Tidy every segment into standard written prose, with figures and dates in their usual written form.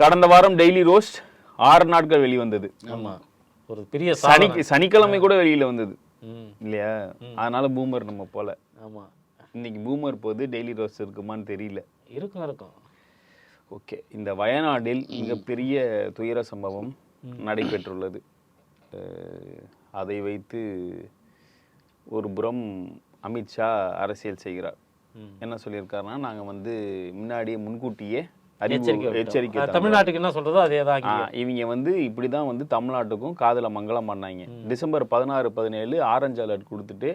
கடந்த வாரம் daily roast 6 நாட்கள் வெளிவந்தது. ஆமா, ஒரு பெரிய சனிக்கிழமை கூட வெளியில வந்தது இல்லையா? அதனால பூமர் நம்ம போல. ஆமா, இன்னைக்கு பூமர் போது டெய்லி ரோஸ்ட் இருக்குமான்னு தெரியல. இருக்கும். ஓகே, இந்த வயநாட்டில் மிகப்பெரிய துயர சம்பவம் நடைபெற்றுள்ளது. அதை வைத்து ஒரு புறம் அமித்ஷா அரசியல் செய்கிறார். என்ன சொல்லியிருக்காருன்னா, நாங்கள் வந்து முன்னாடியே முன்கூட்டியே எச்சரிக்கை தமிழ்நாட்டுக்கு என்ன சொல்றதோ அதே தான். இவங்க வந்து இப்படிதான் வந்து தமிழ்நாட்டுக்கும் காதல மங்களம் பண்ணாங்க. டிசம்பர் 16, 17 ஆரஞ்சு அலர்ட் கொடுத்துட்டு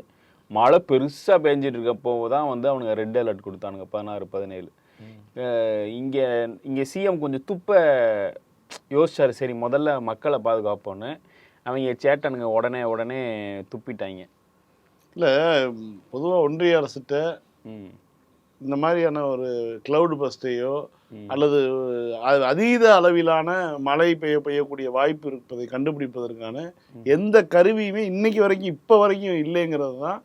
மழை பெருசா பெஞ்சிட்டு இருக்கப்போ தான் வந்து அவனுங்க ரெட் அலர்ட் கொடுத்தானுங்க 16, 17. இங்க சிஎம் கொஞ்சம் துப்ப யோசிச்சாரு, சரி முதல்ல மக்களை பாதுகாப்போன்னு. அவங்க சேட்டனுங்க உடனே துப்பிட்டாங்க. இல்லை, பொதுவாக ஒன்றிய அரசுகிட்ட இந்த மாதிரியான ஒரு கிளவுட் பஸ்டையோ அல்லது அதீத அளவிலான மழை பெய்யக்கூடிய வாய்ப்பு இருப்பதை கண்டுபிடிப்பதற்கான எந்த கருவியுமே இன்னைக்கு வரைக்கும் இப்போ வரைக்கும் இல்லைங்கிறது தான்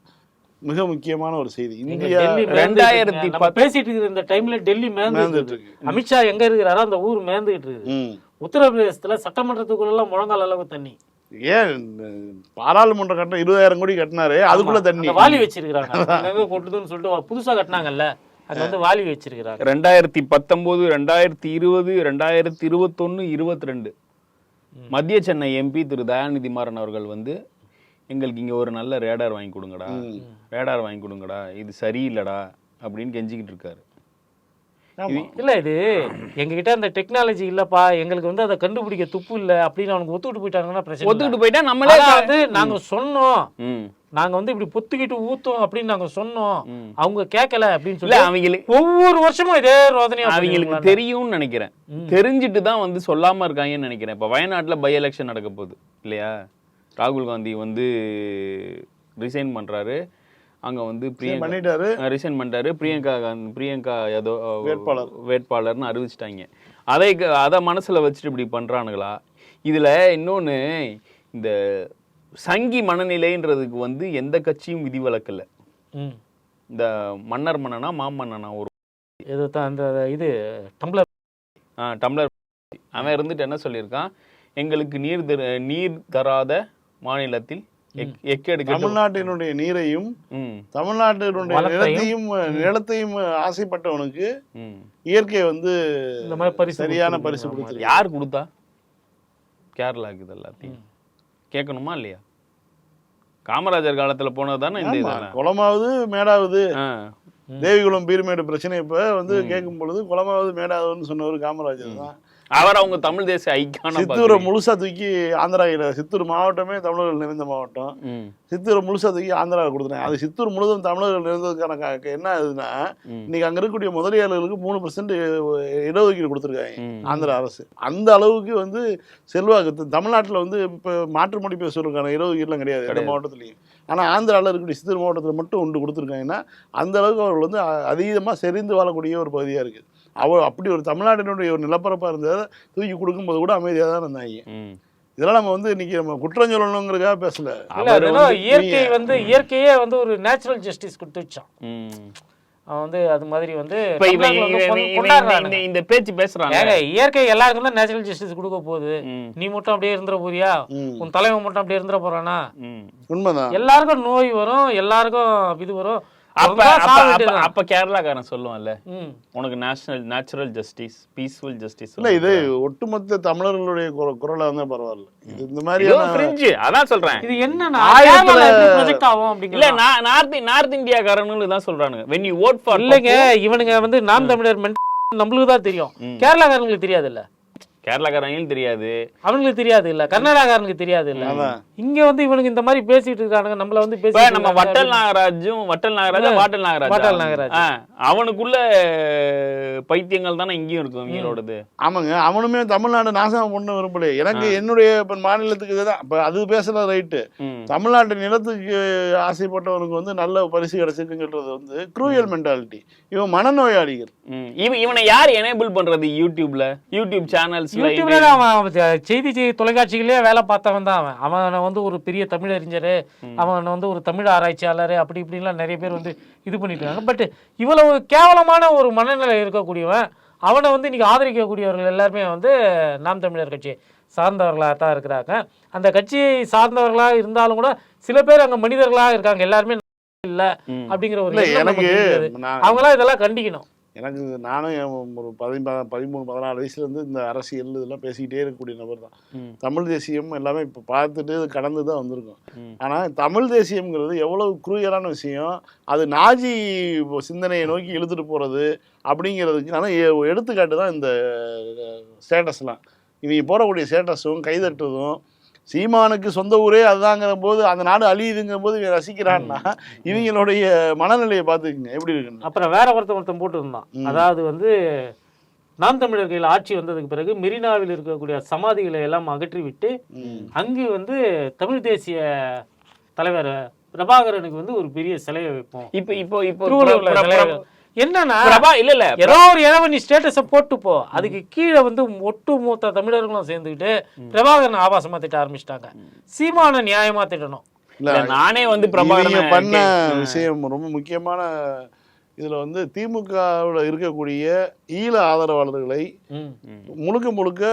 மிக முக்கியமான ஒரு செய்தி. இந்தியா 2010 பேசிட்டு இருக்கிற இந்த டைம்ல டெல்லி மேந்துட்டு இருக்கு. அமித்ஷா எங்க இருக்கிறாரோ அந்த ஊர் மேந்துகிட்டு இருக்கு. உத்தரப்பிரதேசத்துல சட்டமன்றத்துக்குள்ள முழங்கால் அளவு தண்ணி. ஏன் பாராளுமன்ற கட்டணம் 20,000 கோடி கட்டினாரு, அதுக்குள்ள தண்ணி வாலி வச்சிருக்காங்க கொட்டுதுன்னு சொல்லிட்டு புதுசா கட்டினாங்கல்ல, அது வந்து வாலி வச்சிருக்காங்க. 2019, 2020, 2021, 22 மத்திய சென்னை எம்பி திரு தயாநிதி மாறன் அவர்கள் வந்து எங்களுக்கு இங்க ஒரு நல்ல ரேடார் வாங்கி கொடுங்கடா, இது சரியில்லடா அப்படின்னு கெஞ்சிக்கிட்டு இருக்காரு. இல்ல, இது எங்ககிட்ட அந்த டெக்னாலஜி இல்லப்பா, எங்களுக்கு வந்து அதை கண்டுபிடிக்க துப்பு இல்ல அப்படின்னு அவனுக்கு ஒத்துக்கிட்டு போயிட்டாங்கன்னா பிரச்சனை. ஒத்துக்கிட்டு போயிட்டா நம்மளே வந்து நாங்க சொன்னோம், நாங்க வந்து இப்படி பொத்துக்கிட்டு ஊத்தோம் அப்படின்னு நாங்க சொன்னோம், அவங்க கேட்கல அப்படின்னு சொல்லி அவங்களுக்கு ஒவ்வொரு வருஷமும் இதே ரோதனை அவங்களுக்கு தெரியும்னு நினைக்கிறேன். தெரிஞ்சுட்டு தான் வந்து சொல்லாம இருக்காங்கன்னு நினைக்கிறேன். இப்ப வயநாட்டுல பை எலெக்ஷன் நடக்க போகுது இல்லையா? ராகுல் காந்தி வந்து ரிசைன் பண்றாரு. அங்க வந்து ரிசைன் பண்ணிட்டாரு. பிரியங்கா ஏதோ வேட்பாளர்னு அறிவிச்சிட்டாங்க. அதை மனசுல வச்சுட்டு இப்படி பண்றானுங்களா? இதுல இன்னொன்னு, இந்த சங்கி மனநிலைன்றதுக்கு வந்து எந்த கட்சியும் விதிவிலக்கல. இந்த மன்னனா மாமன்னனா ஒரு இது டம்ளர் அவன் இருந்துட்டு என்ன சொல்லியிருக்கான், எங்களுக்கு நீர் தராத மாநிலத்தில் தமிழ்நாட்டினுடைய நீரையும் தமிழ்நாட்டினுடைய நிலத்தையும் ஆசைப்பட்டவனுக்கு இயற்கை வந்து சரியான பரிசு கொடுத்து. யார் கொடுத்தா? கேரளாக்கு இது எல்லாத்தையும் கேட்கணுமா இல்லையா? காமராஜர் காலத்துல போனதுதானே இந்த குளமாவது மேடாவது தேவிகுளம் பீர்மேடு பிரச்சனை இப்ப வந்து கேட்கும் பொழுது குளமாவது மேடாவதுன்னு சொன்னவர் காமராஜர் தான். அவர் அவங்க தமிழ் தேசிய ஐக்கான சித்தூரை முழுசா தூக்கி ஆந்திராவில, சித்தூர் மாவட்டமே தமிழர்கள் நிறைந்த மாவட்டம், சித்தூரை முழுசா தூக்கி ஆந்திராவில் கொடுத்துட்டாங்க. அது சித்தூர் முழுவதும் தமிழர்கள் நிறைந்ததுக்கான என்ன ஆகுதுன்னா, இன்னைக்கு அங்க இருக்கக்கூடிய முதலியாளர்களுக்கு 3% இடஒதுக்கீடு கொடுத்துருக்காங்க ஆந்திரா அரசு. அந்த அளவுக்கு வந்து செல்வாக்கு தமிழ்நாட்டில் வந்து இப்ப மாற்றுமொழி பேசுவதற்கான இடஒதுக்கீடுலாம் கிடையாது எந்த மாவட்டத்திலையும். ஆனா ஆந்திராவில் இருக்கக்கூடிய சித்தூர் மாவட்டத்தில் மட்டும் ஒன்று கொடுத்துருக்காங்கன்னா அந்த அளவுக்கு அவர்கள் வந்து அதீதமா செறிந்து வாழக்கூடிய ஒரு பகுதியா இருக்கு. அப்படி ஒரு தமிழ்நாட்டினுடைய ஒரு நிலப்பரப்பா இருந்ததை தூக்கி கொடுக்கும்போது கூட அமைதியாக தான் இருந்தாங்க. இதெல்லாம் நம்ம வந்து இன்னைக்கு நம்ம குற்றம் சொல்லணுங்கிறதுக்காக பேசல. இயற்கையே வந்து ஒரு நேச்சுரல் ஜஸ்டிஸ் கொடுத்து வச்சான். அவன் வந்து அது மாதிரி வந்து இந்த பேச்சு பேசுறாங்க. இயற்கை எல்லாருக்கும் தான் நேச்சுரல் ஜஸ்டிஸ் கொடுக்க போகுது. நீ மட்டும் அப்படியே இருந்துட போறியா? உன் தலைவன் மட்டும் அப்படியே இருந்துட போறானா? உண்மைதான். எல்லாருக்கும் நோய் வரும், எல்லாருக்கும் இது வரும். அப்ப கேரளாக்காரன் சொல்லுவான்ல, உனக்கு நேச்சுரல் ஜஸ்டிஸ், பீஸ்ஃபுல் ஜஸ்டிஸ் இல்ல, இது ஒட்டுமொத்த தமிழர்களுடைய குரலா இருந்தா பரவாயில்ல. இது இந்த மாதிரி அதான் சொல்றேன். இது என்ன ப்ரொஜெக்ட் ஆகும் அப்படிங்க. இல்ல, நார்த் இந்தியாக்காரன்னு தான் சொல்றானுங்க. when you vote for இல்லங்க, இவனுங்க வந்து நாம் தமிழர் நம்மளுக்கு தான் தெரியும், கேரளாக்காரங்களுக்கு தெரியாது இல்ல. கேரளாக்காரங்களும் தெரியாது, அவங்களுக்கு தெரியாது இல்ல, கர்நாடகாரங்களுக்கு தெரியாது இல்ல. இங்க வந்து இவனுக்கு இந்த மாதிரி பேசிட்டு இருக்கானுங்க. நம்மள வந்து நம்ம வட்டல் நாகராஜ் அவனுக்குள்ள பைத்தியங்கள் தானே இங்கேயும் இருக்கும் இவங்களோடது. ஆமாங்க, அவனுமே தமிழ்நாடு நாசம் பண்ண விரும்பல. எனக்கு என்னுடைய மாநிலத்துக்கு இதுதான் இப்ப அது பேசல ரைட்டு. தமிழ்நாட்டு நிலத்துக்கு ஆசைப்பட்டவனுக்கு வந்து நல்ல பரிசு கிடைச்சிருக்குன்னு சொல்றது வந்து க்ரூயல் மென்டாலிட்டி. இவன் மனநோயாளிகள். இவனை யார் எனேபிள் பண்றது? யூடியூப் சேனல்ஸ், செய்தி தொலைக்காட்சிகளே வேலை பார்த்தவன் தான் அவன். அவனை வந்து ஒரு பெரிய தமிழ் அறிஞர், அவன் வந்து ஒரு தமிழ் ஆராய்ச்சியாளர், அப்படி இப்படின்லாம் நிறைய பேர் வந்து இது பண்ணிட்டு இருக்காங்க. பட் இவ்வளவு கேவலமான ஒரு மனநிலை இருக்கக்கூடியவன் அவனை வந்து இன்னைக்கு ஆதரிக்கக்கூடியவர்கள் எல்லாருமே வந்து நாம் தமிழர் கட்சி சார்ந்தவர்களாக தான் இருக்கிறாங்க. அந்த கட்சியை சார்ந்தவர்களாக இருந்தாலும் கூட சில பேர் அங்கே மனிதர்களாக இருக்காங்க, எல்லாருமே இல்லை அப்படிங்கிற ஒரு எனக்கு அவங்களாம் இதெல்லாம் கண்டிக்கணும். எனக்கு நானும் ஒரு 13-14 வயசுலேருந்து இந்த அரசியல் இதெல்லாம் பேசிக்கிட்டே இருக்கக்கூடிய நபர் தான். தமிழ் தேசியம் எல்லாமே இப்போ பார்த்துட்டு கடந்து தான் வந்திருக்கோம். ஆனால் தமிழ் தேசியம்ங்கிறது எவ்வளவு குரூயலான விஷயம், அது நாஜி சிந்தனையை நோக்கி இழுத்துட்டு போகிறது அப்படிங்கிறதுக்கு ஆனால் எடுத்துக்காட்டு தான் இந்த ஸ்டேட்டஸ்லாம். இவங்க போடக்கூடிய ஸ்டேட்டஸும் கைதட்டுவதும், சீமானுக்கு சொந்த ஊரே அதுதாங்கிற போது அந்த நாடு அழியுதுங்கிற போது இவன் ரசிக்கிறான்னா இவங்களுடைய மனநிலையை பார்த்துக்குங்க எப்படி இருக்குன்னு. அப்புறம் வேற ஒருத்தன் போட்டுருந்தான், அதாவது வந்து நாம் தமிழர் கையில் ஆட்சி வந்ததுக்கு பிறகு மெரினாவில் இருக்கக்கூடிய சமாதிகளை எல்லாம் அகற்றி விட்டு அங்கு வந்து தமிழ் தேசிய தலைவர் பிரபாகரனுக்கு வந்து ஒரு பெரிய சிலையை வைப்போம். இப்போ என்னன்னா இல்ல ஏதோ ஒரு இளவ நீ ஸ்டேட்டஸ போட்டு போ, அதுக்கு கீழே வந்து ஒட்டு மூத்த தமிழர்களும் சேர்ந்துக்கிட்டு பிரபாகரன் ஆபாசமா திட்ட ஆரம்பிச்சிட்டாங்க. சீமான நியாயமா திட்டணும். நானே வந்து பிரபாகரன் பண்ண விஷயம் ரொம்ப முக்கியமான. இதுல வந்து திமுகவில் இருக்கக்கூடிய ஈழ ஆதரவாளர்களை முழுக்க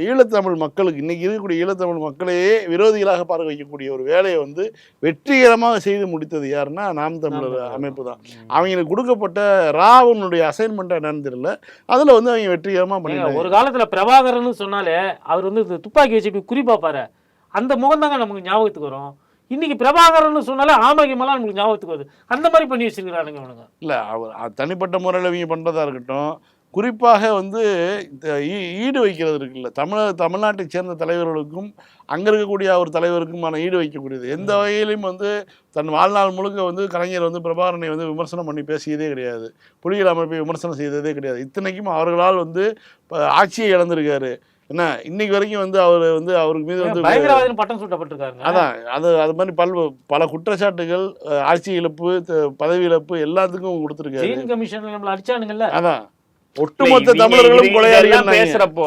ஈழத்தமிழ் மக்களுக்கு, இன்னைக்கு இருக்கக்கூடிய ஈழத்தமிழ் மக்களையே விரோதிகளாக பார்க்க வைக்கக்கூடிய ஒரு வேலையை வந்து வெற்றிகரமாக செய்து முடித்தது யாருன்னா நாம் தமிழர் அமைப்பு தான். அவங்களுக்கு கொடுக்கப்பட்ட ராவனுடைய அசைன்மெண்ட் என்னன்னு தெரியல, அதுல வந்து அவங்க வெற்றிகரமா பண்ணி. ஒரு காலத்துல பிரபாகரன் சொன்னாலே அவர் வந்து துப்பாக்கி வச்சு குறிப்பாப்பாரு, அந்த முகம் தாங்க நமக்கு ஞாபகத்துக்கு வரும். இன்னைக்கு பிரபாகரன் சொன்னாலே ஆரோக்கியமெல்லாம் நமக்கு ஞாபகத்துக்கு வருது. அந்த மாதிரி பண்ணி வச்சிருக்கிறானுங்க அவனுங்க. இல்லை, அவர் தனிப்பட்ட முறையில் இவங்க பண்ணுறதா இருக்கட்டும், குறிப்பாக வந்து ஈடு வைக்கிறது இருக்குல்ல, தமிழ்நாட்டை சேர்ந்த தலைவர்களுக்கும் அங்கே இருக்கக்கூடிய ஒரு தலைவருக்குமான ஈடு வைக்கக்கூடியது. எந்த வகையிலையும் வந்து தன் வாழ்நாள் முழுக்க வந்து கலைஞர் வந்து பிரபாகரனை வந்து விமர்சனம் பண்ணி பேசியதே கிடையாது, புலிகள் அமைப்பை விமர்சனம் செய்ததே கிடையாது. இத்தனைக்கும் அவர்களால் வந்து ஆட்சியை இழந்திருக்காரு. என்ன இன்னைக்கு வரைக்கும் வந்து அவர் வந்து அவருக்கு மீது வந்து பயங்கரவாதின்னு பட்டம் சூட்டப்பட்டிருக்காங்க. அதான் அது மாதிரி பல குற்றச்சாட்டுகள், ஆட்சி இழப்பு, பதவி இழப்பு எல்லாத்துக்கும் கொடுத்துருக்காரு. கமிஷன்ல நம்மள அடிச்சானுங்கல்ல. அதான் ஒட்டுமொத்த தமிழர்களும் கொலையாளிகள் பேசுறப்போ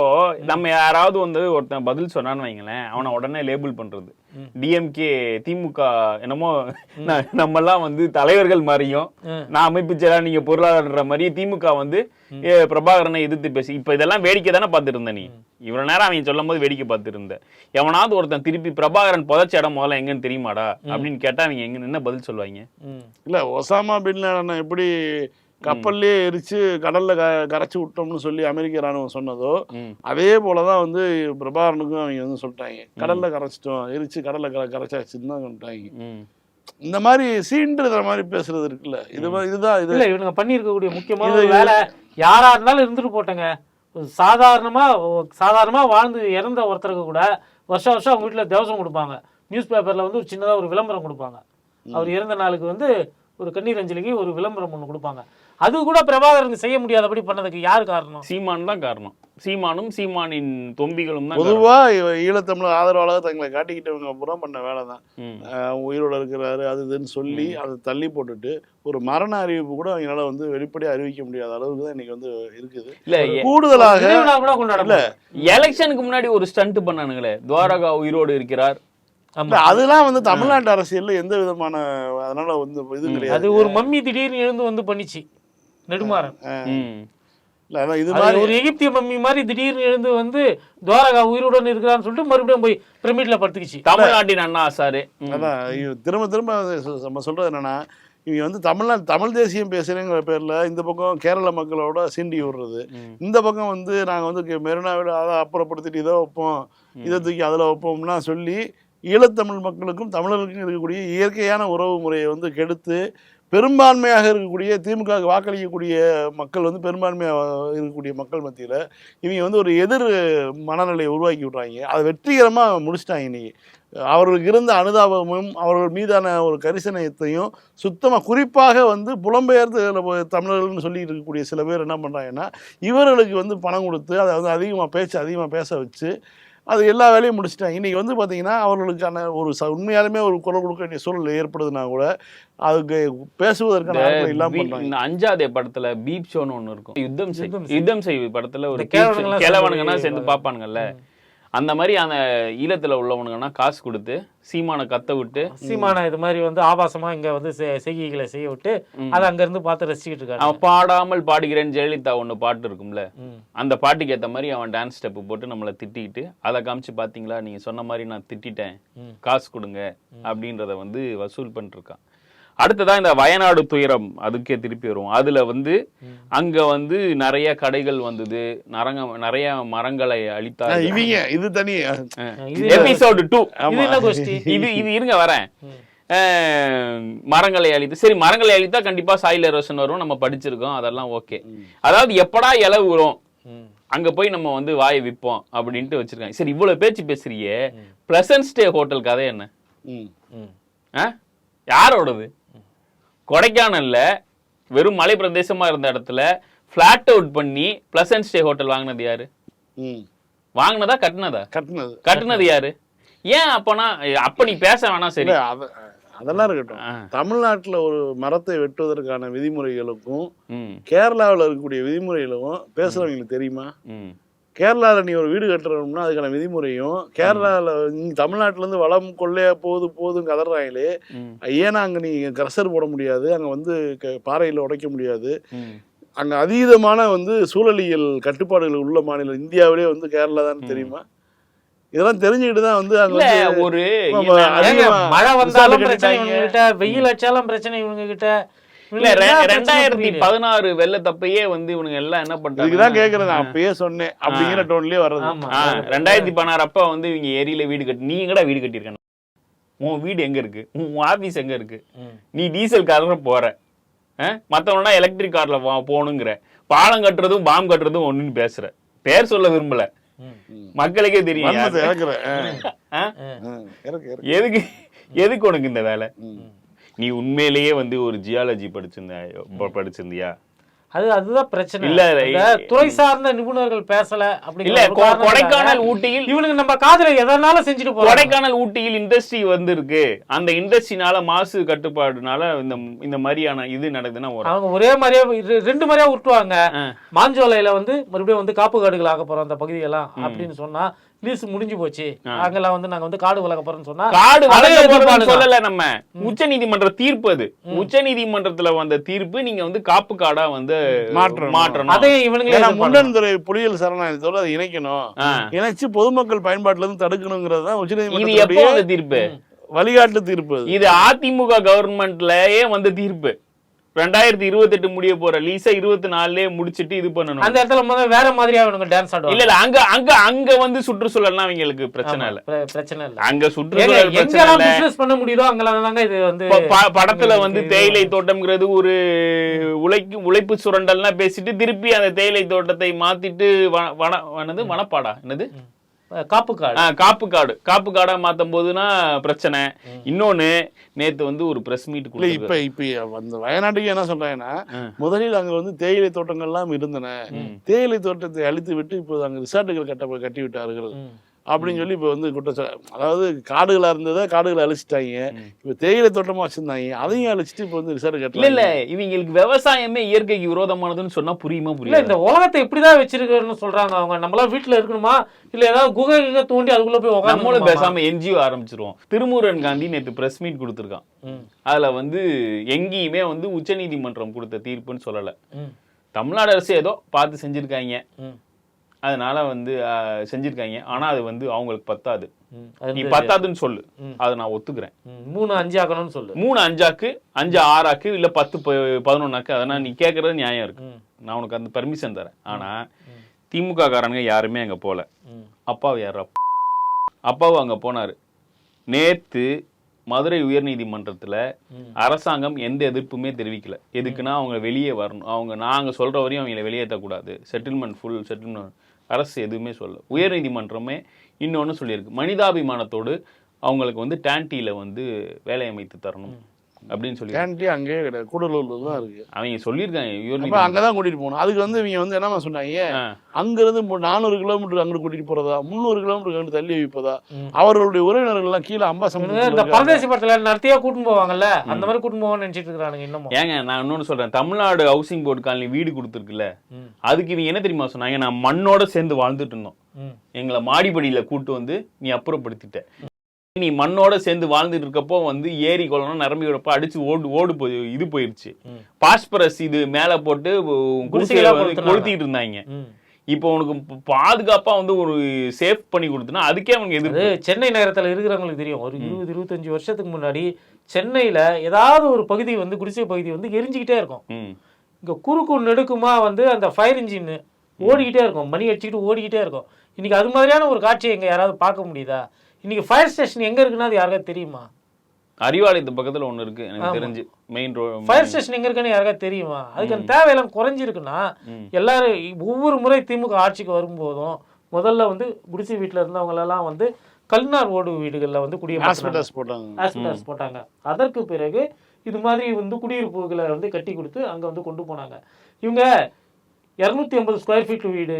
நம்ம யாராவது வந்து ஒருத்தன் பதில் சொன்னான்னு வைங்களேன், அவனை உடனே லேபிள் பண்றது டிஎம்கே திமுக என்னமோ நம்ம எல்லாம் வந்து தலைவர்கள் மாதிரியும் நான் அமைப்பு செயலா நீங்க பொருளாதார மாதிரி திமுக வந்து பிரபாகரனை எதிர்த்து பேசி. இப்ப இதெல்லாம் வேடிக்கை தானே பார்த்துட்டு இருந்த நீ, இவ்வளவு நேரம் அவங்க சொல்லும் போது வேடிக்கை பார்த்துட்டு இருந்த. எவனாவது ஒருத்தன் திருப்பி பிரபாகரன் புதைச்ச இடம் முதல்ல எங்கன்னு தெரியுமாடா அப்படின்னு கேட்டா அவங்க எங்க என்ன பதில் சொல்லுவாங்க? இல்ல ஒசாமா பின் லாடன் எப்படி கப்பல்லே எரிச்சு கடல்ல கரைச்சி விட்டோம்னு சொல்லி அமெரிக்க ராணுவம் சொன்னதோ அதே போலதான் வந்து பிரபாகரனுக்கும் அவங்க வந்து சொல்லிட்டாங்க, கடல்ல கரைச்சிட்டோம், எரிச்சு கடல்ல கரைச்சாச்சுன்னு தான் சொல்லிட்டாங்க. இந்த மாதிரி சீண்டுற மாதிரி பேசுறது இருக்குல்ல, இதுதான் இது இல்ல இவனுங்க பண்ணியிருக்கக்கூடிய முக்கியமான வேலை. யாரா இருந்தாலும் இருந்துட்டு போட்டேங்க, சாதாரணமா வாழ்ந்து இறந்த ஒருத்தருக்கு கூட வருஷம் அவங்க வீட்டுல தேவசம் கொடுப்பாங்க, நியூஸ் பேப்பர்ல வந்து ஒரு சின்னதா ஒரு விளம்பரம் கொடுப்பாங்க, அவர் இறந்த நாளுக்கு வந்து ஒரு கண்ணீர் அஞ்சலிக்கு ஒரு விளம்பரம் ஒன்று கொடுப்பாங்க. அது கூட பிரபாகரனுக்கு செய்ய முடியாதபடி பண்ணதுக்கு யாரு காரணம்? சீமான் தான் காரணம். சீமானும் சீமானின் தொம்பிகளும் தான். பொதுவா ஈழத்தமிழர் ஆதரவாளர் தங்களை காட்டிக்கிட்டவங்க அப்புறம் பண்ண வேலை தான். உயிரோட இருக்கிறாரு அதுன்னு சொல்லி அதை தள்ளி போட்டுட்டு ஒரு மரண அறிவிப்பு கூட அவங்களால வந்து வெளிப்படையா அறிவிக்க முடியாத அளவுக்கு தான் இன்னைக்கு வந்து இருக்குது. இல்ல கூடுதலாக இல்ல எலெக்ஷனுக்கு முன்னாடி ஒரு ஸ்டண்ட் பண்ணானுங்களே, துவாரகா உயிரோடு இருக்கிறார். அதெல்லாம் வந்து தமிழ்நாட்டு அரசியல்ல எந்த விதமான அதனால வந்து இது கிடையாது. அது ஒரு மம்மி திடீர்னு எழுந்து வந்து பண்ணிச்சு நெடுமாறன். இது மாதிரி ஒரு எகிப்திய மம்மி மாதிரி திடீர்னு எழுந்து வந்து துவாரகா உயிருடன் இருக்கிறான்னு சொல்லிட்டு மறுபடியும் போய் பிரமிட்ல படுத்துக்கிச்சு தமிழ்நாட்டின் அண்ணா சாரு. அதான் திரும்ப நம்ம சொல்றது என்னன்னா, இவங்க வந்து தமிழ் தேசியம் பேசுறேங்கிற பேர்ல இந்த பக்கம் கேரள மக்களோட சீண்டி விடுறது, இந்த பக்கம் வந்து நாங்க வந்து மெரினாவிட அதை அப்புறப்படுத்திட்டு இதை வைப்போம் இதை தூக்கி அதில் வைப்போம்னா சொல்லி ஈழத்தமிழ் மக்களுக்கும் தமிழர்களுக்கும் இருக்கக்கூடிய இயற்கையான உறவு முறையை வந்து கெடுத்து பெரும்பான்மையாக இருக்கக்கூடிய திமுக வாக்களிக்கக்கூடிய மக்கள் வந்து பெரும்பான்மையாக இருக்கக்கூடிய மக்கள் மத்தியில் இவங்க வந்து ஒரு எதிர் மனநிலையை உருவாக்கி விட்றாங்க. அதை வெற்றிகரமாக முடிச்சிட்டாங்க. இன்னைக்கு அவர்களுக்கு இருந்த அனுதாபமும் அவர்கள் மீதான ஒரு கரிசனத்தையும் சுத்தமாக குறிப்பாக வந்து புலம்பெயர்ந்து தமிழர்கள்னு சொல்லிட்டு இருக்கக்கூடிய சில பேர் என்ன பண்ணுறாங்கன்னா, இவர்களுக்கு வந்து பணம் கொடுத்து அதை வந்து அதிகமாக பேச வச்சு அது எல்லா வேலையும் முடிச்சிட்டாங்க. இன்றைக்கி வந்து பார்த்தீங்கன்னா அவர்களுக்கான ஒரு உண்மையாலுமே ஒரு குரல் கொடுக்க வேண்டிய சூழல் ஏற்படுதுன்னா கூட அதுக்கு பேசுவதற்கான இல்லாமல் பண்ணுறாங்க. இந்த அஞ்சாதே படத்தில் பீப் ஷோன்னு ஒன்று இருக்கும், யுத்தம் செய் படத்தில் ஒரு கிழவனுங்கன்னா சேர்ந்து பார்ப்பானுங்கல்ல, அந்த மாதிரி அந்த ஈழத்துல உள்ளவனுங்கன்னா காசு கொடுத்து சீமானை கத்த விட்டு சீமான இது மாதிரி வந்து ஆபாசமா இங்க வந்து செய்கைகளை செய்ய விட்டு அதை அங்க இருந்து பார்த்து ரசிச்சுட்டு இருக்காங்க. அவன் பாடாமல் பாடுகிறேன் ஜெயலலிதா ஒண்ணு பாட்டு இருக்கும்ல, அந்த பாட்டுக்கு ஏத்த மாதிரி அவன் டான்ஸ் ஸ்டெப் போட்டு நம்மளை திட்டிக்கிட்டு அதை காமிச்சு பாத்தீங்களா நீங்க சொன்ன மாதிரி நான் திட்டிட்டேன் காசு கொடுங்க அப்படின்றத வந்து வசூல் பண்ணிட்டு இருக்கான். அடுத்ததான் இந்த வயநாடு துயரம், அதுக்கே திருப்பி வருவோம். அதுல வந்து அங்க வந்து நிறைய கடைகள் வந்தது, நிறைய மரங்களை அழித்தாங்க. இவங்க இது தனி எபிசோடு 2 இது என்ன கோஷ்டி? இது இருங்க வரேன். மரங்களை அழித்து, சரி மரங்களை அழித்தா கண்டிப்பா சாயில் எரோஷன் வரும், நம்ம படிச்சிருக்கோம், அதெல்லாம் ஓகே. அதாவது எப்படா இலவு வரும் அங்க போய் நம்ம வந்து வாயை விற்போம் அப்படின்ட்டு வச்சிருக்காங்க. சரி இவ்வளவு பேச்சு பேசுறியே, பிளசன்ட் ஸ்டே ஹோட்டல் கதை என்ன? யாரோடது? கொடைக்கானல்ல வெறும் மலை பிரதேசமா இருந்த இடத்துல பிளாட் அவுட் பண்ணி பிளசன்ட் ஸ்டே ஹோட்டல் வாங்கினது யாரு? வாங்கினதா கட்டுனது யாரு? ஏன் அப்பனா அப்ப நீ பேச வேணாம். சரி அதெல்லாம் இருக்கட்டும். தமிழ்நாட்டுல ஒரு மரத்தை வெட்டுவதற்கான விதிமுறைகளுக்கும் கேரளாவில் இருக்கக்கூடிய விதிமுறைகளுக்கும் பேசுறவங்களுக்கு தெரியுமா? கேரளாவில் நீ ஒரு வீடு கட்டுறோம்னா அதுக்கான விதிமுறையும், கேரளாவில் தமிழ்நாட்டிலேருந்து வளம் கொள்ளையா போதும் கதறாங்களே, ஏன்னா அங்கே நீ கிரஷர் போட முடியாது, அங்கே வந்து பாறையில் உடைக்க முடியாது, அங்கே அதீதமான வந்து சூழலியல் கட்டுப்பாடுகள் உள்ள மாநிலம் இந்தியாவிலே வந்து கேரளா தான் தெரியுமா? இதெல்லாம் தெரிஞ்சுக்கிட்டு தான் வந்து அங்கே ஒரு மழை வந்தாலும் பிரச்சனை இவங்க கிட்ட, வெயில் அடிச்சாலும் பிரச்சனை இவங்க கிட்ட. இல்ல 2016 வெள்ளத்தப்பையே வந்து இவனுங்க எல்லாம் என்ன பண்றாங்க, இதுதான் கேக்குறது, நான் அப்பயே சொன்னேன் அப்படிங்கிற டோன்லயே வர்றது. 2016 அப்ப வந்து இவங்க ஏரியில வீடு கட்டி, நீ எங்கடா வீடு கட்டியிருக்க? உன் வீடு எங்க இருக்கு? உன் ஆபீஸ் எங்க இருக்கு? நீ டீசல் கார்ல போற, மத்தவனா எலக்ட்ரிக் கார்ல போகணுங்கிற, பாலம் கட்டுறதும் பாம் கட்டுறதும் ஒண்ணுன்னு பேசுற. பேர் சொல்ல விரும்பல, மக்களுக்கே தெரியும். எதுக்கு உனக்கு இந்த வேலை? நீ உண்மையிலேயே வந்து ஒரு ஜியாலஜி படிச்சிருந்தியா? அதுதான் பிரச்சனை. இல்ல துறை சார்ந்த நிபுணர்கள் பேசல அப்படி இல்ல. கொடைக்கானல் ஊட்டியில் இவனுக்கு நம்ம காதுல எதனால செஞ்சுட்டு போறோம். கொடைக்கானல் ஊட்டியில் இண்டஸ்ட்ரி வந்து இருக்கு, அந்த இண்டஸ்ட்ரினால மாசு கட்டுப்பாடுனால இந்த மாதிரியான இது நடக்குதுன்னா அவங்க ஒரே மாதிரியா 2 மாதிரியா உருட்டுவாங்க. மாஞ்சோலையில வந்து மறுபடியும் வந்து காப்பு காடுகள் ஆக போறோம் அந்த பகுதியெல்லாம் அப்படின்னு சொன்னா லீஸ் முடிஞ்சு போச்சு, அங்கெல்லாம் வந்து நாங்க வந்து காடு வளர்க்க போறோம்னு சொன்னா காடு வளர்க்க சொல்லல. நம்ம உச்ச நீதிமன்ற தீர்ப்பு, அது உச்ச நீதிமன்றத்துல வந்த தீர்ப்பு, நீங்க வந்து காப்பு காடா வந்து மாற்றணும். அதே இவனுங்களே முன்னன்துறை புலிகள் சரணாலயத்தோட அதை இணைக்கணும், இணைச்சு பொதுமக்கள் பயன்பாட்டுல இருந்து தடுக்கணுங்கிறது தான் உச்ச நீதிமன்ற தீர்ப்பு, வழிகாட்டு தீர்ப்பு. இது அதிமுக கவர்மெண்ட்லயே வந்த தீர்ப்பு. 2028 முடிய போற லீஸ 24லயே முடிச்சிட்டு இது பண்ணணும். அந்த இடத்துல வேற மாதிரியா இவங்க டான்ஸ் ஆடுவாங்க. இல்ல அங்க வந்து சுற்றுச்சூழல்னா அவங்களுக்கு பிரச்சனை இல்ல, அங்க சுற்றுச்சூழல் எங்கெல்லாம் பிசினஸ் பண்ண முடியுதோ அங்கெல்லாம் தாங்க இது வந்து படத்துல வந்து தேயிலை தோட்டம்ங்கிறது ஒரு உழைப்பு சுரண்டல்னா பேசிட்டு திருப்பி அந்த தேயிலை தோட்டத்தை மாத்திட்டு வனப்பாடா என்னது காப்பு காடா மாத்தும் போதுனா பிரச்சனை. இன்னொன்னு நேத்து வந்து ஒரு பிரஸ் மீட் இப்ப அந்த வயநாட்டுக்கு என்ன சொல்றாங்கன்னா, முதலில் அங்க வந்து தேயிலை தோட்டங்கள் எல்லாம் இருந்தன, தேயிலை தோட்டத்தை அழித்து விட்டு இப்போது அங்க ரிசார்ட்டுகள் கட்டி விட்டார்கள் அப்படின்னு சொல்லி இப்போ வந்து குற்றச்சாட்டு. அதாவது காடுகளா இருந்ததை காடுகளை அழிச்சிட்டாங்க, இப்போ தேயிலை தோட்டமா வச்சிருந்தாங்க, அதையும் அழிச்சிட்டு இப்போ வந்து ரிசார்ட் கட்டல. இல்ல இவங்களுக்கு விவசாயமே இயற்கைக்கு விரோதமானதுன்னு சொன்னா புரியுமா? புரியல. இந்த உலகத்தை இப்படிதான் வச்சிருக்கணும்னு சொல்றாங்க அவங்க. நம்மளாம் வீட்டுல இருக்கணுமா இல்ல ஏதாவது குகை தோண்டி அதுக்குள்ள போய் நம்மளும் பேசாம என்ஜிஓ ஆரம்பிச்சிருவோம். திருமுருகன் காந்தி நேற்று பிரஸ் மீட் கொடுத்துருக்கான். அதுல வந்து எங்கேயுமே வந்து உச்ச நீதிமன்றம் கொடுத்த தீர்ப்புன்னு சொல்லல, தமிழ்நாடு அரசு ஏதோ பார்த்து செஞ்சிருக்காங்க, அதனால வந்து செஞ்சிருக்காங்க. ஆனா அது வந்து அவங்களுக்கு பத்தாது. நீ பத்தாதுன்னு சொல்லு, அதை நான் ஒத்துக்கிறேன். 3-5 ஆக்கணும்னு சொல்லு. 3-5 5-6 இல்ல 10-11 அதனால நீ கேட்கறது நியாயம் இருக்கு, நான் உனக்கு அந்த பர்மிஷன் தரேன். ஆனா திமுக காரங்க யாருமே அங்க போல. அப்பாவு யாரா? அப்பாவும் அங்க போனாரு. நேத்து மதுரை உயர்நீதிமன்றத்துல அரசாங்கம் எந்த எதிர்ப்புமே தெரிவிக்கல. எதுக்குன்னா அவங்க வெளியே வரணும், நாங்க சொல்ற வரையும் அவங்களை வெளியேற்றக்கூடாது, ஃபுல் செட்டில்மெண்ட் அரசு எதுவுமே சொல்ல. உயர்நீதிமன்றமே இன்னொன்னு சொல்லியிருக்கு, மனிதாபிமானத்தோடு அவங்களுக்கு வந்து டான்டியில வந்து வேலை அமைத்து தரணும் அப்படின்னு சொல்லி. டான்டி அங்கேயே கிடையாது, கூடலூர்ல தான் இருக்கு. அவங்க சொல்லியிருக்காங்க அங்கதான் கூட்டிட்டு போகணும். அதுக்கு வந்து இவங்க வந்து என்ன சொன்னாங்க, அங்கிருந்து 400 கிலோமீட்டர் அங்கிட்டு கூட்டிட்டு போறதா, 300 கிலோமீட்டர் அங்கிட்டு தள்ளி வைப்பதா, அவர்களுடைய உறவினர்கள் எல்லாம் கீழே இந்த பரதேசி படத்துல நடத்தியா கூட்டிட்டு போவாங்கல்ல, அந்த மாதிரி கூட்டிட்டு போவான்னு நினைச்சிட்டு இருக்காங்க இன்னும். ஏங்க நான் இன்னொன்னு சொல்றேன், தமிழ்நாடு ஹவுசிங் போர்டு காலனி வீடு கொடுத்துருக்குல்ல, அதுக்கு இவங்க என்ன தெரியுமா சொன்னாங்க, நான் மண்ணோட சேர்ந்து வாழ்ந்துட்டு இருந்தோம், எங்களை மாடிப்படியில கூட்டு வந்து நீ அப்புறப்படுத்திட்ட. நீ மண்ணோட சேர்ந்து வாழ்ந்துட்டு இருக்கப்போ வந்து ஏரி குளம் நிரம்பி விடப்போ அடிச்சு ஓடு இது போயிருச்சு. பாஸ்பரஸ் இது மேல போட்டு கொளுத்திட்டு இருந்தாங்க. இப்போ உனக்கு பாதுகாப்பா வந்து ஒரு சேஃப் பண்ணி கொடுத்தனா அதுக்கே அவங்க எதிர்ப்பு. சென்னை நகரத்துல இருக்கிறவங்களுக்கு தெரியும். ஒரு 20-25 வருஷத்துக்கு முன்னாடி சென்னையில ஏதாவது ஒரு பகுதி வந்து குடிசை பகுதி வந்து எரிஞ்சுக்கிட்டே இருக்கும். இங்க குறுக்கு நெடுக்குமா வந்து அந்த ஃபயர் இன்ஜின் ஓடிக்கிட்டே இருக்கும், மணி அடிச்சுக்கிட்டு ஓடிக்கிட்டே இருக்கும். இன்னைக்கு அது மாதிரியான ஒரு காட்சியை எங்க யாராவது பார்க்க முடியுதா? இன்னைக்கு ஃபயர் ஸ்டேஷன் எங்க இருக்குன்னா அது யாருக்காவது தெரியுமா? அறிவாலயத்து பக்கத்துல ஒண்ணு இருக்கு எனக்கு தெரிஞ்சு. மெயின் ரோடு ஃபயர் ஸ்டேஷன் எங்க இருக்குன்னு யாருக்காவது தெரியுமா? அதுக்கான தேவையெல்லாம் குறைஞ்சிருக்குன்னா எல்லாரும் ஒவ்வொரு முறை திமுக ஆட்சிக்கு வரும்போதும் முதல்ல வந்து குடிசை வீட்டுல இருந்தவங்க எல்லாம் வந்து கல்நார் ஓடு வீடுகள்ல வந்து ஹாஸ்பிட்டல்ஸ் போட்டாங்க. அதற்கு பிறகு இது மாதிரி வந்து குடியிருப்புகளை வந்து கட்டி கொடுத்து அங்க வந்து கொண்டு போனாங்க. இவங்க 250 ஸ்கொயர் ஃபீட் வீடு,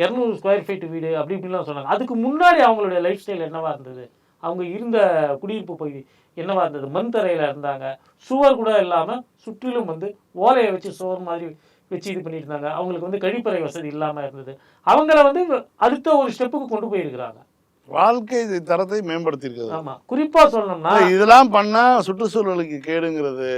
200 ஸ்கொயர் ஃபீட் வீடு அப்படி இப்படிலாம் சொன்னாங்க. அதுக்கு முன்னாடி அவங்களுடைய லைஃப் ஸ்டைல் என்னவா இருந்தது? அவங்க இருந்த குடியிருப்பு பகுதி என்னவா இருந்தது? மண் தரையில இருந்தாங்க, சுவர் கூட இல்லாம சுற்றிலும் வந்து ஓலையை வச்சு சுவர் மாதிரி வச்சு இது பண்ணிட்டு இருந்தாங்க. அவங்களுக்கு வந்து கழிப்பறை வசதி இல்லாம இருந்தது. அவங்கள வந்து அடுத்த ஒரு ஸ்டெப்புக்கு கொண்டு போயிருக்கிறாங்க. வாழ்க்கை தரத்தை மேம்படுத்திருக்குது. ஆமா, குறிப்பா சொல்லணும்னா இதெல்லாம் பண்ணா சுற்றுச்சூழலுக்கு கேடுங்கிறது.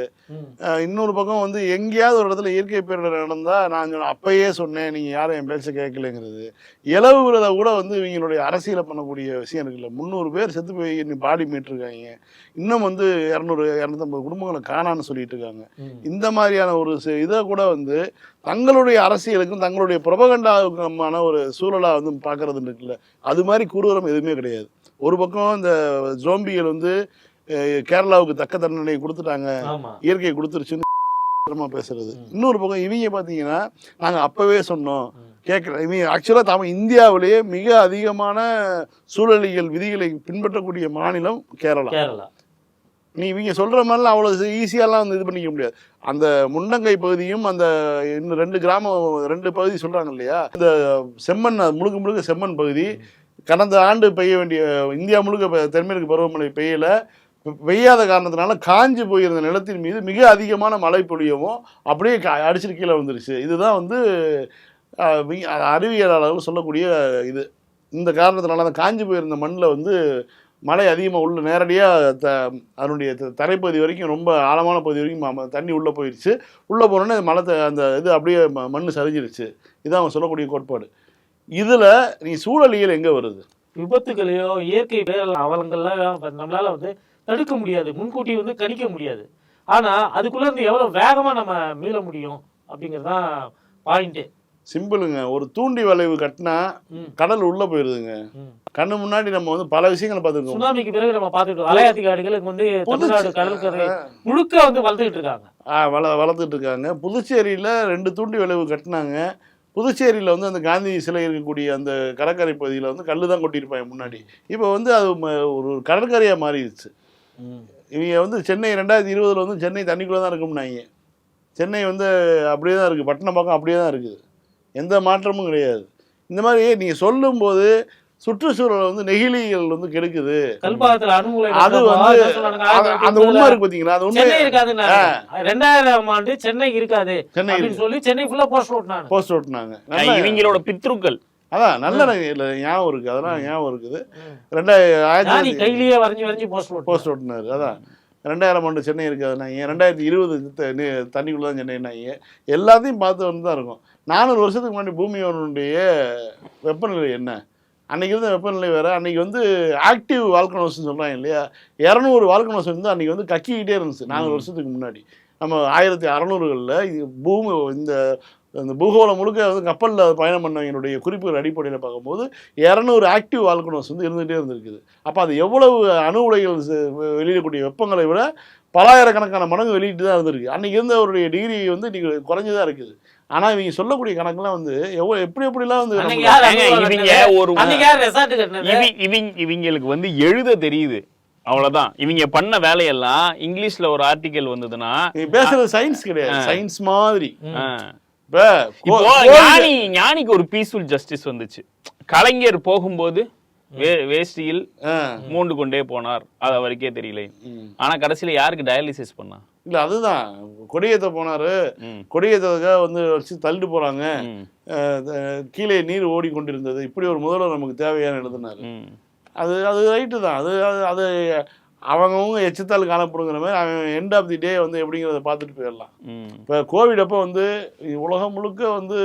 இன்னொரு பக்கம் வந்து எங்கேயாவது ஒரு இடத்துல இயற்கை பேரிடர் நடந்தா நான் அப்பயே சொன்னேன், நீங்க யாரும் என் பேச்ச கேட்கலங்கிறது. இலவுகிறத கூட வந்து இவங்களுடைய அரசியலை பண்ணக்கூடிய விஷயம் இருக்குல்ல. 300 பேர் செத்து போய் பாடி மீட்டிருக்காங்க. இன்னும் வந்து 200-250 குடும்பங்களை காணான்னு சொல்லிட்டு இருக்காங்க. இந்த மாதிரியான ஒரு இதை கூட வந்து தங்களுடைய அரசியலுக்கும் தங்களுடைய புரபகண்டாவுக்குமான ஒரு சூழலா வந்து பாக்குறது இருக்குல்ல. அது மாதிரி குரூரம் எதுவுமே கிடையாது. ஒரு பக்கம் இந்த ஜோம்பிகள் வந்து கேரளாவுக்கு தக்க தண்டனை கொடுத்துட்டாங்க, இயற்கை கொடுத்துருச்சுன்னு பேசுறது. இன்னொரு பக்கம் இவங்க பாத்தீங்கன்னா நாங்க அப்பவே சொன்னோம் கேட்கல. இவங்க ஆக்சுவலா இந்தியாவிலேயே மிக அதிகமான சூழலியல் விதிகளை பின்பற்றக்கூடிய மாநிலம் கேரளா. நீ இவங்க சொல்ற மாதிரிலாம் அவ்வளவு ஈஸியாலாம் வந்து இது பண்ணிக்க முடியாது. அந்த முண்டங்கை பகுதியும் அந்த இன்னும் 2 பகுதி சொல்றாங்க இல்லையா, இந்த செம்மண் முழுக்க செம்மண் பகுதி கடந்த ஆண்டு பெய்ய வேண்டிய இந்தியா முழுக்க தென்மேற்கு பருவமழை பெய்யாத காரணத்தினால காஞ்சி போயிருந்த நிலத்தின் மீது மிக அதிகமான மழை பொழியவும் அப்படியே அடிச்சிட்டு கீழே வந்துருச்சு. இதுதான் வந்து அறிவியலாளர்கள் சொல்லக்கூடிய இது. இந்த காரணத்தினால அந்த காஞ்சி போயிருந்த மண்ணில் வந்து மழை அதிகமாக உள்ள நேரடியாக அதனுடைய தரைப்பகுதி வரைக்கும் ரொம்ப ஆழமான பகுதி வரைக்கும் தண்ணி உள்ளே போயிடுச்சு. உள்ளே போனோன்னே மழை அந்த இது அப்படியே மண் சரிஞ்சிருச்சு. இதுதான் அவங்க சொல்லக்கூடிய கோட்பாடு. இதில் நீ சூழலியல் எங்கே வருது? விபத்துகளையோ இயற்கை பேரல் அவலங்கள்லாம் நம்மளால வந்து தடுக்க முடியாது, முன்கூட்டி வந்து கணிக்க முடியாது. ஆனால் அதுக்குள்ளே இருந்து எவ்வளோ வேகமாக நம்ம மீள முடியும் அப்படிங்கிறதான் பாயிண்ட்டு. சிம்பிளுங்க. ஒரு தூண்டி வளைவு கட்டினா கடல் உள்ள போயிருதுங்க. கண்ணு முன்னாடி நம்ம வந்து பல விஷயங்களை பார்த்துருக்கோம். சுனாமிக்கு பிறகு நம்ம பார்த்துட்டோம். அலையாத்தி காடுகளுக்கு வந்து தமிழ்நாடு கடற்கரை முழுக்க வந்து வளர்த்துட்டு இருக்காங்க. வளர்த்துட்டு இருக்காங்க. புதுச்சேரியில 2 தூண்டி வளைவு கட்டினாங்க. புதுச்சேரியில வந்து அந்த காந்தி சிலை இருக்கக்கூடிய அந்த கடற்கரை பகுதியில் வந்து கல்லு தான் கொட்டியிருப்பாங்க முன்னாடி. இப்போ வந்து அது ஒரு கடற்கரையா மாறிடுச்சு. இவங்க வந்து சென்னை 2020 வந்து சென்னை தண்ணிக்குள்ளே தான் இருக்கும்னாங்க. சென்னை வந்து அப்படியே தான் இருக்குது. பட்டணம் பக்கம் அப்படியே தான் இருக்குது. எந்த மாற்றமும் கிடையாது. இந்த மாதிரி நீங்கள் சொல்லும்போது சுற்றுச்சூழல் வந்து நெகிழிகள் வந்து கெடுக்குது. அது வந்து அந்த உண்மை இருக்கு பார்த்தீங்களா? அது உண்மை இருக்காது. 2000ஆம் ஆண்டு சென்னை இருக்காது சொல்லி சென்னை ஃபுல்லா போஸ்ட் ஓட்டுனாங்க. இவங்களோட பித்ருக்கள். அதான் நல்ல ஞாபகம் இருக்கு. அதெல்லாம் ஞாபகம் இருக்குது. 2000 கையிலேயே வரைஞ்சி போஸ்ட் ஓட்டுனாரு. அதான் 2000 ஆண்டு சென்னை இருக்காதுன்னா 2020 தண்ணிக்குள்ள தான் சென்னைனாங்க. எல்லாத்தையும் பார்த்து வந்து தான் இருக்கும். 400 வருஷத்துக்கு முன்னாடி பூமியோனுடைய வெப்பநிலை என்ன? அன்றைக்கி இருந்த வெப்பநிலை வேறு. அன்றைக்கி வந்து ஆக்டிவ் வால்கனோஸ்ன்னு சொல்கிறாங்க இல்லையா, 200 வால்கனோஸ் வந்து அன்றைக்கி வந்து கக்கிக்கிட்டே இருந்துச்சு 400 வருஷத்துக்கு முன்னாடி. நம்ம 1600களில் பூமி இந்த பூகோளம் முழுக்க வந்து கப்பலில் பயணம் பண்ணவங்களுடைய குறிப்புகள் அடிப்படையில் பார்க்கும்போது 200 ஆக்டிவ் வால்கனோஸ் வந்து இருந்துகிட்டே இருந்திருக்குது. அப்போ அது எவ்வளவு அணு உலைகள் வெளியிடக்கூடிய வெப்பங்களை விட பலாயிரக்கணக்கான மடங்கு வெளியிட்டு தான் இருந்திருக்கு. அன்றைக்கி இருந்தவருடைய டிகிரி வந்து இன்றைக்கி குறைஞ்சி தான் இருக்குது. ஆனால் இவங்க சொல்லக்கூடிய கணக்கெல்லாம் வந்து எப்படிலாம் வந்து இவங்களுக்கு வந்து எழுத தெரியுது, அவ்வளவுதான். இவங்க பண்ண வேலையெல்லாம் இங்கிலீஷ்ல ஒரு ஆர்டிகல் வந்ததுன்னா பேசுறது சயின்ஸ் கிடையாது, சயின்ஸ் மாதிரி. ஞானிக்கு ஒரு பீஸ்ஃபுல் ஜஸ்டிஸ் வந்துச்சு. கலைஞர் போகும்போது வேஷ்டியில் மூண்டு கொண்டே போனார், அது அவருக்கே தெரியல. ஆனா கடைசியில யாருக்கு டயாலிசிஸ் பண்ணா? இல்ல அதுதான் கொடியேற்ற போனாரு, கொடியேற்றதுக்காக வந்து வச்சு தள்ளிட்டு போறாங்க, கீழே நீர் ஓடிக்கொண்டிருந்தது, இப்படி ஒரு முதல்வர் நமக்கு தேவையான எழுதினாரு. அது அது ரைட்டு தான். அது அது அவங்கவுங்க எச்சத்தால் காணப்படுங்கிற மாதிரி அவன் எண்ட் ஆஃப் தி டே வந்து எப்படிங்கிறத பார்த்துட்டு போயிடலாம். இப்போ கோவிட் அப்போ வந்து உலகம் முழுக்க வந்து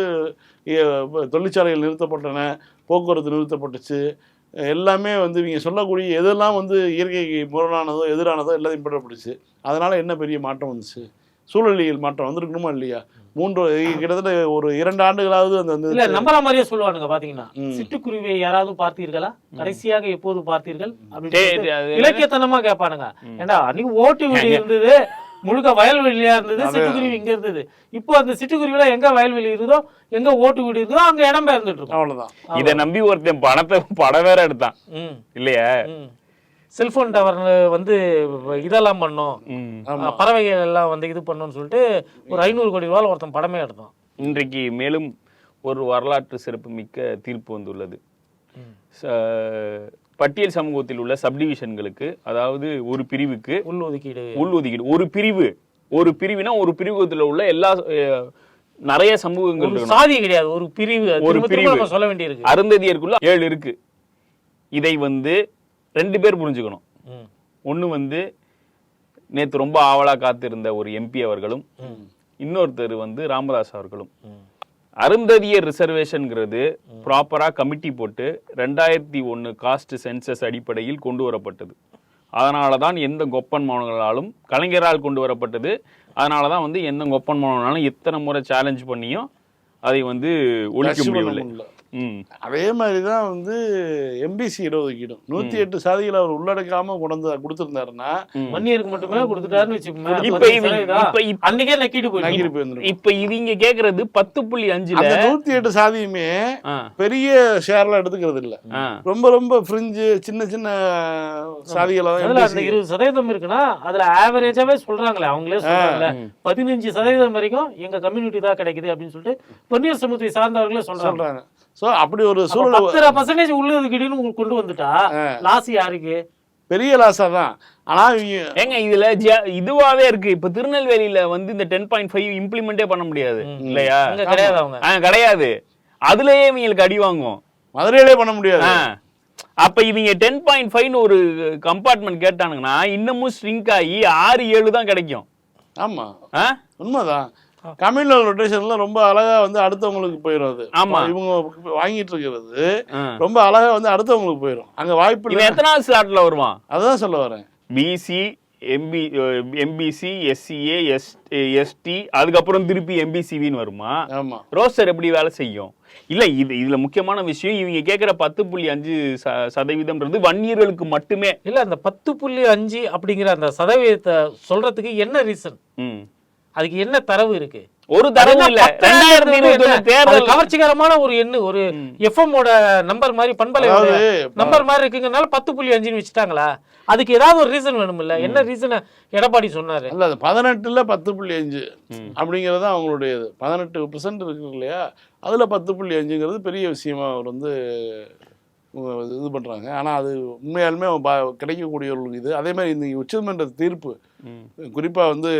தொழிற்சாலைகள் நிறுத்தப்பட்டன, போக்குவரத்து நிறுத்தப்பட்டுச்சு, எல்லாமே வந்து இவங்க சொல்லக்கூடிய எதெல்லாம் வந்து இயற்கைக்கு முரணானதோ எதிரானதோ எல்லாத்தையும் பின்பற்றப்பட்டுச்சு. அதனால் என்ன பெரிய மாற்றம் வந்துச்சு? சூழலியல் மாற்றம் வந்திருக்கணுமா இல்லையா? கிட்டத்தட்ட ஒரு 2 ஆண்டுகளாவது அந்த இல்ல நம்பற மாதிரியே சொல்லுவானுங்க. பாத்தீங்கன்னா சிட்டுக்குருவியை யாராவது பார்த்தீர்களா, கடைசியாக எப்போது பார்த்தீர்கள் அப்படின்னு இலக்கியத்தனமா கேட்பானுங்க. ஏண்டா அன்னைக்கு ஓட்டு வீடு இருந்தது, முழுக்க வயல்வெளியா இருந்தது, சிட்டுக்குருவி இங்க இருந்தது. இப்போ அந்த சிட்டுக்குருவில எங்க வயல்வெளி இருக்குதோ, எங்க ஓட்டு வீடு இருக்குதோ அங்க இடம் பெயர்ந்துட்டு இருக்கும். அவ்வளவுதான். இதை நம்பி ஒருத்தன் படம் வேற எடுத்தான் இல்லையா? செல்போன் டவர் வந்து இதெல்லாம் பண்ணோம், பறவைகள் எல்லாம் வந்து இது பண்ணோம்னு சொல்லிட்டு ஒரு 500 கோடி ரூபாய் ஒருத்தன் படமே எடுத்தான். இன்றைக்கு மேலும் ஒரு வரலாற்று சிறப்பு மிக்க தீர்ப்பு வந்துள்ளது. பட்டியல் சமூகத்தில் உள்ள சப்டிவிஷன்களுக்கு, அதாவது ஒரு பிரிவுக்கு உள்ஒதுக்கீடு, ஒரு பிரிவுனா ஒரு பிரிவுல உள்ள எல்லா நிறைய சமூகங்கள் சாதி கிடையாது, ஒரு பிரிவு சொல்ல வேண்டியிருக்கு. அருந்ததியருக்குள்ள 7 இருக்கு. இதை வந்து 2 பேர் புரிஞ்சுக்கணும். ஒண்ணு வந்து நேத்து ரொம்ப ஆவலா காத்திருந்த ஒரு எம்பி அவர்களும், இன்னொருத்தர் வந்து ராமதாஸ் அவர்களும். அருந்ததியர் ரிசர்வேஷன்ங்கிறது ப்ராப்பரா கமிட்டி போட்டு 2001 காஸ்ட் சென்சஸ் அடிப்படையில் கொண்டு வரப்பட்டது. அதனாலதான் எந்த கொப்பன் மாணவர்களாலும், கலைஞரால் கொண்டு வரப்பட்டது. அதனாலதான் வந்து எந்த கொப்பன் மாணவனாலும் எத்தனை முறை சேலஞ்ச் பண்ணியும் அதை வந்து ஒழிக்க முடியவில்லை. அதே மாதிரிதான் வந்து எம்பிசி இடஒதுக்கீடும் 108 சாதிகளை அவர் உள்ளடக்காம கொடுத்திருந்தாருன்னா வன்னியருக்கு மட்டுமே கொடுத்துட்டாருன்னு வச்சுக்கோங்க. இப்ப இவங்க கேக்குறது 10.5 108 சாதியுமே பெரிய ஷேர்ல எடுத்துக்கிறது இல்ல, ரொம்ப ரொம்ப ஃப்ரிஞ்சு சின்ன சின்ன சாதிகளை 20% இருக்குன்னா அதுல ஆவரேஜாவே சொல்றாங்களே, அவங்களே சொல்றாங்கல்ல 15% வரைக்கும் எங்க கம்யூனிட்டி தான் கிடைக்குது அப்படின்னு சொல்லிட்டு வன்னியர் சமூகத்தை சார்ந்தவர்களே சொல்றாங்க. சோ அப்படி ஒரு சூழல் 10% உள்ளதுக்கிட்டன்னு கொண்டு வந்துட்டா லாஸ் யாருக்கு? பெரிய லாஸா தான். ஆனா ஏங்க இதுல இதுவாவே இருக்கு. இப்ப திருநெல்வேலியில வந்து இந்த 10.5 இம்ப்ளிமெண்டே பண்ண முடியாது இல்லையா? கிடையாது, அவங்க கிடையாது. அதுலயே இவங்களுக்கு அடி வாங்கும். மதுரையிலே பண்ண முடியாது. அப்ப இவங்க 10.5 ஒரு கம்பார்ட்மெண்ட் கேட்டானுங்கன்னா இன்னமும் ஸ்ட்ரிங்க் ஆகி 6-7 தான் கிடைக்கும். ஆமா, உண்மைதான். கம்யூனல் ரொட்டேஷன்ல ரொம்ப அழகா வந்து அடுத்தவங்களுக்கு போயிடும். ஆமா, இவங்க வாங்கிட்டு இருக்கிறது ரொம்ப அழகா வந்து அடுத்தவங்களுக்கு போயிடும். அங்க வாய்ப்பு இல்லை. எத்தனாவது ஸ்லாட்ல வருவான் அதான் சொல்ல வரேன். பிசி, எம்பிசி, எஸ்சிஏ, எஸ்டி, அதுக்கப்புறம் திருப்பி எம்பிசிவின்னு வருமா? ஆமா, ரோஸ்டர் எப்படி வேலை செய்யும்? இல்ல இதுல முக்கியமான விஷயம், இவங்க கேட்கிற 10.5% வன்னியர்களுக்கு மட்டுமே இல்ல. அந்த 10.5 அப்படிங்கிற அந்த சதவீதத்தை சொல்றதுக்கு என்ன ரீசன்? அதுக்கு என்ன தரவு இருக்கு? ஒரு தரவு இல்ல. 2021 தேர்தல் கவர்ச்சிகரமான ஒரு எண்ணு, ஒரு எஃப்எம் ஓட நம்பர் மாதிரி, பண்பலை நம்பர் மாதிரி இருக்குங்கனால 10.5 வச்சுட்டாங்களா? அதுக்கு ஏதாவது ஒரு ரீசன் வேணும் இல்ல? என்ன ரீசன் எடப்பாடி சொன்னாரு? இல்ல 18ல 10.5 அப்படிங்கறது அவங்களுடையது. 18% இருக்கு இல்லையா, அதுல 10.5ங்கிறது பெரிய விஷயமா அவர் வந்து இது பண்றாங்க. ஆனா அது உண்மையாலுமே கிடைக்கக்கூடியவர்களுக்கு இது. அதே மாதிரி இந்த உச்சநீதிமன்ற தீர்ப்பு குறிப்பா வந்து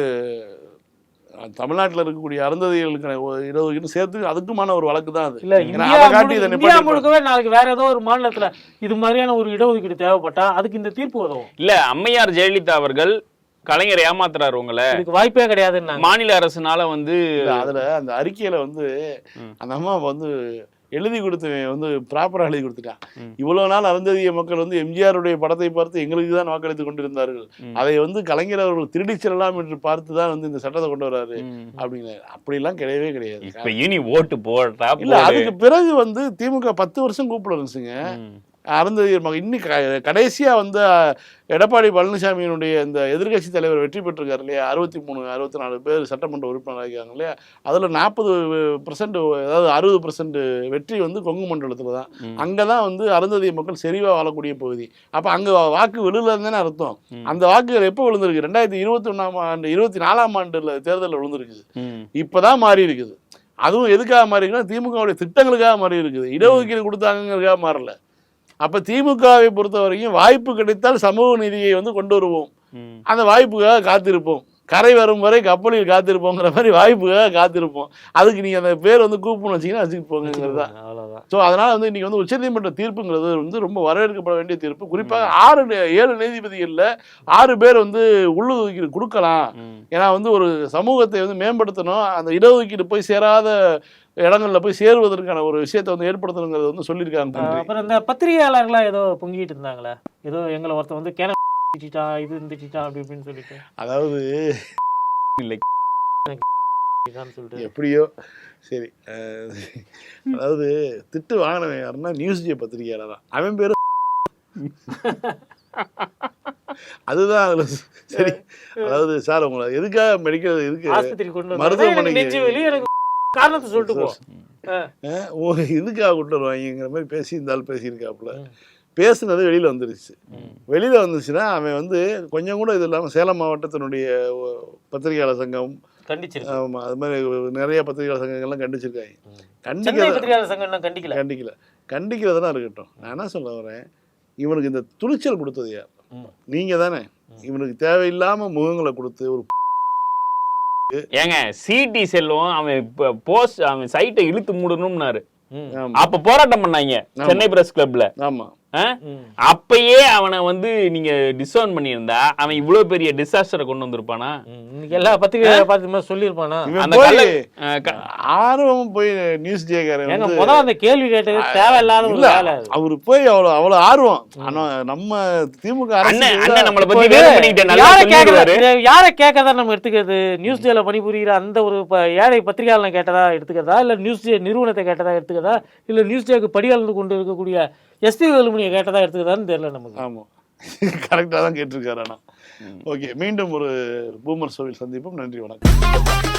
தமிழ்நாட்டில் இருக்கக்கூடிய அருந்ததிகளுக்கான இடஒதுக்கீடு சேர்த்து அதுக்குமான ஒரு வழக்கு தான் அது. இல்ல இந்தியா முழுக்கவே நாளைக்கு வேற ஏதோ ஒரு மாநிலத்துல இது மாதிரியான ஒரு இடஒதுக்கீடு தேவைப்பட்டா அதுக்கு இந்த தீர்ப்பு உதவும். இல்ல அம்மையார் ஜெயலலிதா அவர்கள் கலைஞர் ஏமாத்துறாரு உங்களை, இதுக்கு வாய்ப்பே கிடையாது மாநில அரசுனால வந்து. அதுல அந்த அறிக்கையில வந்து அந்த அம்மா வந்து எழுதி கொடுத்தவன் வந்து ப்ராப்பராக எழுதி கொடுத்துட்டான். இவ்வளவு நாள் அருந்ததிய மக்கள் வந்து எம்ஜிஆருடைய படத்தை பார்த்து எங்களுக்கு தான் வாக்களித்துக் கொண்டிருந்தார்கள், அதை வந்து கலைஞர் அவர்கள் திருடி செல்லலாம் என்று பார்த்து தான் வந்து இந்த சட்டத்தை கொண்டு வராரு அப்படிங்கிற. அப்படிலாம் கிடையவே கிடையாது. இப்ப இனி ஓட்டு போட்டா இல்ல, அதுக்கு பிறகு வந்து திமுக 10 வருஷம் கூப்பிட இருந்துச்சுங்க அருந்ததியர் மக்கள். இன்னும் கடைசியா வந்து எடப்பாடி பழனிசாமியினுடைய இந்த எதிர்கட்சி தலைவர் வெற்றி பெற்றிருக்காரு இல்லையா, 63-64 பேர் சட்டமன்ற உறுப்பினர் இருக்காங்க இல்லையா, அதுல 40%, அதாவது 60% வெற்றி வந்து கொங்கு மண்டலத்துல தான். அங்கதான் வந்து அருந்ததிய மக்கள் செறிவா வாழக்கூடிய பகுதி. அப்ப அங்க வாக்கு விழுலன்னு அர்த்தம். அந்த வாக்குகள் எப்போ விழுந்திருக்கு? 2021ஆம் ஆண்டு 24ஆம் ஆண்டுல தேர்தலில் விழுந்திருக்குது. இப்பதான் மாறி இருக்குது. அதுவும் எதுக்காக மாறி இருக்குன்னா திமுகவுடைய திட்டங்களுக்காக மாறி இருக்குது. இடஒதுக்கீடு கொடுத்தாங்கிறதுக்காக மாறல. அப்ப திமுகவை பொறுத்த வரைக்கும் வாய்ப்பு கிடைத்தால் சமூக நீதியை வந்து கொண்டு வருவோம், அந்த வாய்ப்புக்காக காத்திருப்போம், கரை வரும் வரை கப்பலில் காத்திருப்போங்கிற மாதிரி வாய்ப்புக்காக காத்திருப்போம். அதுக்கு நீங்க அந்த பேர் வந்து கூப்புன்னு வச்சீங்கன்னா வச்சுட்டு போங்கிறது தான். அவ்வளவுதான். ஸோ அதனால வந்து இன்னைக்கு வந்து உச்சநீதிமன்ற தீர்ப்புங்கிறது வந்து ரொம்ப வரவேற்கப்பட வேண்டிய தீர்ப்பு. குறிப்பாக 7 நீதிபதிகளில் 6 பேர் வந்து உள்ளுதுக்கீடு கொடுக்கலாம். ஏன்னா வந்து ஒரு சமூகத்தை வந்து மேம்படுத்தணும், அந்த இடஒதுக்கீடு போய் சேராத இடங்கள்ல போய் சேருவதற்கான ஒரு விஷயத்தை வந்து ஏற்படுத்தணுங்கிறது வந்து சொல்லியிருக்காங்க. அப்புறம் இந்த பத்திரிகையாளர்கள்லாம் ஏதோ பொங்கிட்டு இருந்தாங்களே, ஏதோ எங்களை ஒருத்தன் வந்து கேன இது இருந்துட்டா அப்படி இப்படின்னு சொல்லிட்டு, அதாவது இல்லை சொல்லிட்டு எப்படியோ சரி. அதாவது திட்டு வாங்கினவன் யாருன்னா நியூஸ் பத்திரிகையாளர் தான், அவன் பேரு அதுதான் அதுல சரி. அதாவது சார் உங்களை எதுக்காக மெடிக்கல் எதுக்கு ஆஸ்பத்திரி கொண்டு மருத்துவமனைக்கு எனக்கு காரணத்தை சொல்லிட்டு போ, இதுக்காக கொண்டு வருவாங்கிற மாதிரி இருந்தாலும் பேசியிருக்காப்புல. பேசுனது வெளியில் வந்துருச்சு. வெளியில் வந்துச்சுன்னா அவன் வந்து கொஞ்சம் கூட இது இல்லாமல் சேலம் மாவட்டத்தினுடைய பத்திரிகையாளர் சங்கம் கண்டிச்சிருக்கு. ஆமாம், அது மாதிரி நிறைய பத்திரிகையாளர் சங்கங்கள்லாம் கண்டிச்சிருக்காங்க. கண்டிக்கிறதுனா இருக்கட்டும். நான் என்ன சொல்ல வரேன், இவனுக்கு இந்த துணிச்சல் கொடுத்தது யார்? நீங்கள் தானே. இவனுக்கு தேவையில்லாமல் முகங்களை கொடுத்து ஒரு ஏங்க சிடி செல்வம் அவன் சைட்டை இழுத்து மூடணும்னாரு, அப்ப போராட்டம் பண்ணாங்க சென்னை பிரஸ் கிளப்ல. ஆமா, அப்பயே அவனை வந்து நீங்க டிஸ்அவுன் பண்ணியிருந்தா அவன் இவ்வளவு பெரிய டிசாஸ்டரை கொண்டு வந்திருப்பானா? எல்லா பத்திரிகை பார்த்து சொல்லியிருப்பானா? ஆர்வம் போய் நியூஸ் முதல்ல அந்த கேள்வி கேட்டது தேவையில்லாத ஒரு வேலை. அவரு போய் அவ்வளவு ஆர்வம். ஆனா நம்ம திமுக நம்மளை பத்தி யாரை கேட்கறதா நம்ம எடுத்துக்கிறது? நியூஸ் டேல பணிபுரிகிற அந்த ஒரு ஏழை பத்திரிகையாளனை கேட்டதா எடுத்துக்கிறதா, இல்ல நியூஸ் டே நிறுவனத்தை கேட்டதா எடுத்துக்கிறதா, இல்ல நியூஸ் டேக்கு படியாளந்து கொண்டு இருக்கக்கூடிய எஸ்பி வேலுமணியை கேட்டதா எடுத்துக்கிறதான்னு தெரியல நமக்கு. ஆமாம், கரெக்டாக தான் கேட்டிருக்காரு. ஆனால் ஓகே, மீண்டும் ஒரு பூமர் ஷோவில் சந்திப்போம். நன்றி, வணக்கம்.